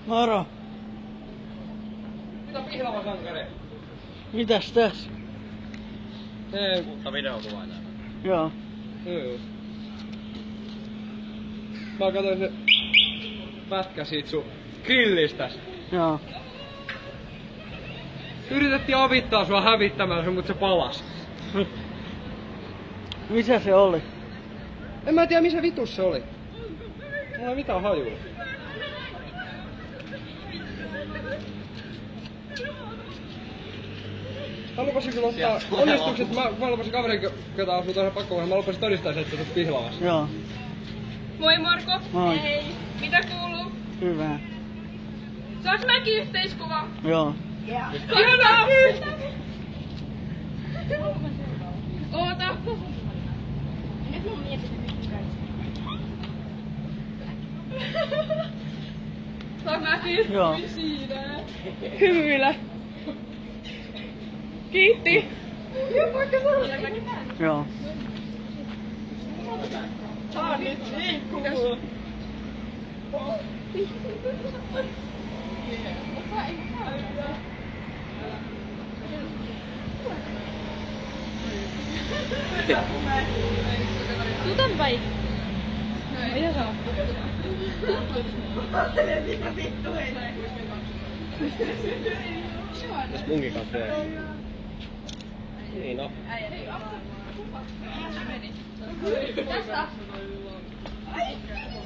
Moro. Mitä pihlava sankari? Mitäs tässä? Mutta videokuvaa täällä. Joo. Joo. Mä katsoin se pätkä siitä sun grillistä. Joo. Yritettiin avittaa sua hävittämään sen, mut se palas. Missä se oli? En mä tiedä missä vitus se oli. Mulla ei mitään hajua. Mä lupasin kyllä ottaa onnistukset, mä lupasin kaverin, ketä asuu toisen pakkoon, mä lupasin todistaa sen, että sä oot pihlavassa. Joo. Moi Marko. Moi. Hei. Mitä kuuluu? Hyvä. Saaks mäkin yhteiskuva? Joo. Ihanaa! Oota. Nyt mun mietin, saaks mäkin? Joo. Siinä. Hymyile. Kiitti. Joo. Saa nyt liikkuu. Tutan päin. Mitä saa? Mitä vittu ei näin. Jos munkin kanssa teet. Niin no.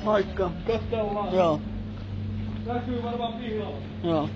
Moikka. Katsotaan. Joo. Näkyy varmaan pihlava. Joo.